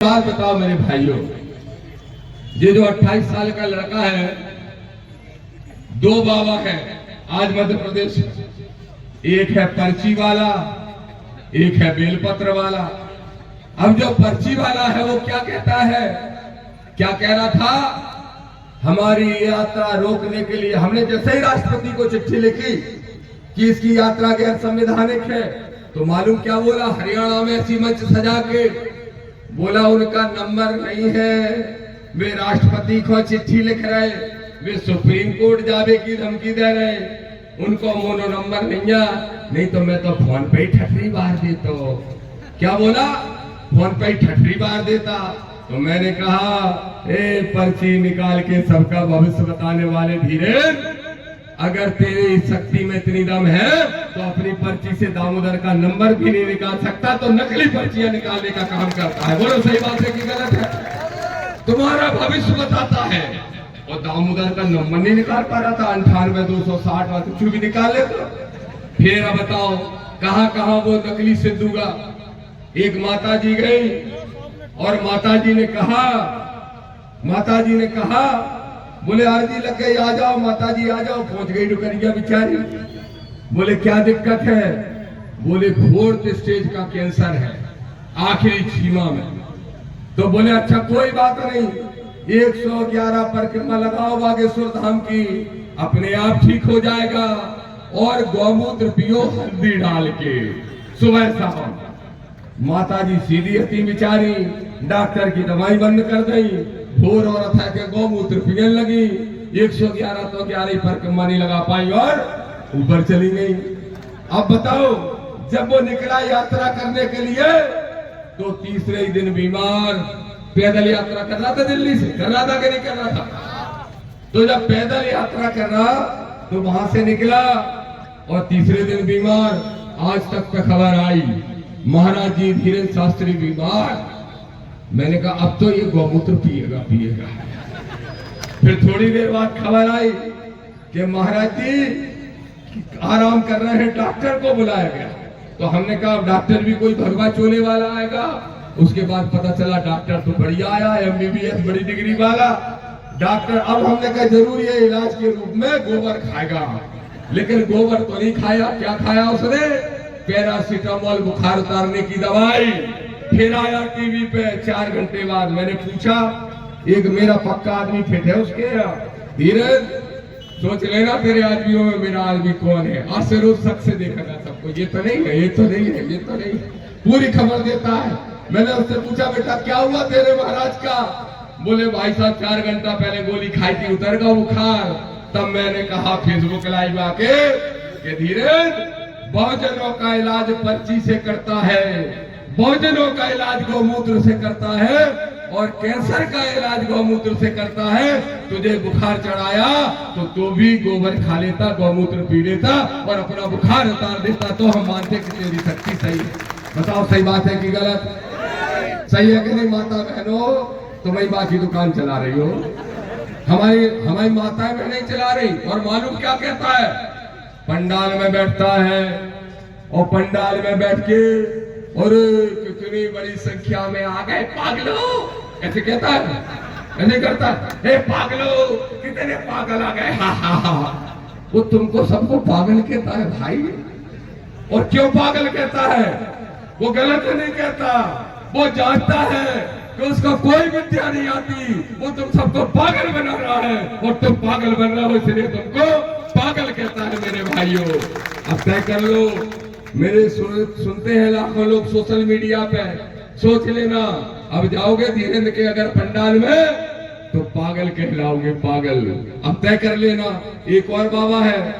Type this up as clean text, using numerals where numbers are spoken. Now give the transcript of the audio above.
बात बताओ मेरे भाइयों, ये जो 28 साल का लड़का है, दो बाबा है आज मध्य प्रदेश में। एक है पर्ची वाला, एक है बेलपत्र वाला। अब जो पर्ची वाला है वो क्या कहता है, क्या कह रहा था, हमारी यात्रा रोकने के लिए हमने जैसे ही राष्ट्रपति को चिट्ठी लिखी कि इसकी यात्रा गैर संवैधानिक है, तो मालूम क्या बोला, हरियाणा में ऐसी मंच सजा के बोला उनका नंबर नहीं है, वे राष्ट्रपति को चिट्ठी लिख रहे, वे सुप्रीम कोर्ट जावे की धमकी दे रहे, उनको मोनो नंबर नहीं है, नहीं तो मैं तो फोन पे ही ठटरी बार देता। क्या बोला, फोन पे ही ठटरी बार देता। तो मैंने कहा, ए पर्ची निकाल के सबका भविष्य बताने वाले धीरेन्द्र, अगर तेरी शक्ति में इतनी दम है तो अपनी पर्ची से दामोदर का नंबर भी नहीं निकाल सकता, तो नकली पर्चियां निकालने का काम करता है। बोलो सही बात है कि गलत है? तुम्हारा भविष्य बताता है, और दामोदर का नंबर नहीं निकाल पा रहा था, 98 260 कुछ भी निकाल ले। तो फिर अब बताओ कहां कहां वो नकली सिद्धूगा। एक माता जी गई और माता जी ने कहा बोले आरती लग गई, आ जाओ माता जी आ जाओ। पहुंच गई डुकरिया बेचारी। बोले क्या दिक्कत है, बोले फोर्थ स्टेज का कैंसर है, आखिरी सीमा में। तो बोले अच्छा कोई बात नहीं, 111 परिक्रमा लगाओ बागेश्वर धाम की, अपने आप ठीक हो जाएगा, और गौमूत्र पियो हल्दी डाल के सुबह शाम। माता जी सीधी हती बेचारी, डॉक्टर की दवाई बंद कर दी, भोर और अथा के गौमूत्र पीने लगी। 111 तो 11 परिक्रमा नहीं लगा पाई और ऊपर चली गई। अब बताओ, जब वो निकला यात्रा करने के लिए तो तीसरे ही दिन बीमार, पैदल यात्रा कर रहा था, दिल्ली से कर रहा था कि नहीं कर रहा था। तो जब पैदल यात्रा कर रहा तो वहां से निकला और तीसरे दिन बीमार। आज तक पे खबर आई महाराज जी धीरेन्द्र शास्त्री बीमार। मैंने कहा अब तो ये गौमूत्र पिएगा। फिर थोड़ी देर बाद खबर आई कि महाराज जी आराम कर रहे हैं, डॉक्टर को बुलाया गया। तो हमने कहा डॉक्टर भी कोई भगवा चोले वाला आएगा। उसके बाद पता चला डॉक्टर तो बढ़िया आया, MBBS बड़ी डिग्री वाला डॉक्टर। अब हमने कहा जरूर ये इलाज के रूप में गोबर खाएगा, लेकिन गोबर तो नहीं खाया। क्या खाया उसने, पैरासीटामोल बुखार उतारने की दवाई। फिर आया टीवी पे 4 घंटे बाद। मैंने पूछा, एक मेरा पक्का आदमी फिट है उसके, धीरज सोच लेना तेरे आदमियों में मेरा आदमी कौन है। आज से रोज शक से देखेगा सबको, ये तो नहीं है, ये तो नहीं है, ये तो नहीं, पूरी खबर देता है। मैंने उससे पूछा बेटा क्या हुआ तेरे महाराज का, बोले भाई साहब 4 घंटा पहले गोली खाई थी, उतर गया बुखार। तब मैंने कहा फेसबुक लाइव आके कि धीरज बहुजनों का इलाज पर्ची से करता है, बहुजनों का इलाज गौमूत्र से करता है, और कैंसर का इलाज गौमूत्र से करता है। तुझे बुखार चढ़ाया तो तू भी गोबर खा लेता, गौमूत्र पी लेता और अपना बुखार उतार देता, तो हम मानते कि तेरी शक्ति सही है। बताओ सही बात है कि गलत? सही है कि नहीं माता बहनों? तुम ही बाकी दुकान चला रही हो, हमारी माताएं बहनें नहीं चला रही। और मालूम क्या कहता है, पंडाल में बैठता है और पंडाल में बैठ के और कितनी बड़ी संख्या में आ गए पागलो, ऐसे कहता है, ऐसे करता है, पागलो कितने पागल आ गए, हा हा हा। वो तुमको सबको पागल कहता है भाई। और क्यों पागल कहता है, वो गलत नहीं कहता, वो जानता है कि उसको कोई विद्या नहीं आती, वो तुम सबको पागल बना रहा है, और तुम पागल बन रहे हो इसलिए तुमको पागल कहता है। मेरे भाइयों अब तय कर लो, मेरे सुनते हैं लाखों लोग सोशल मीडिया पे, सोच लेना अब जाओगे धीरेन्द्र के अगर पंडाल में तो पागल कहलाओगे, पागल। अब तय कर लेना। एक और बाबा है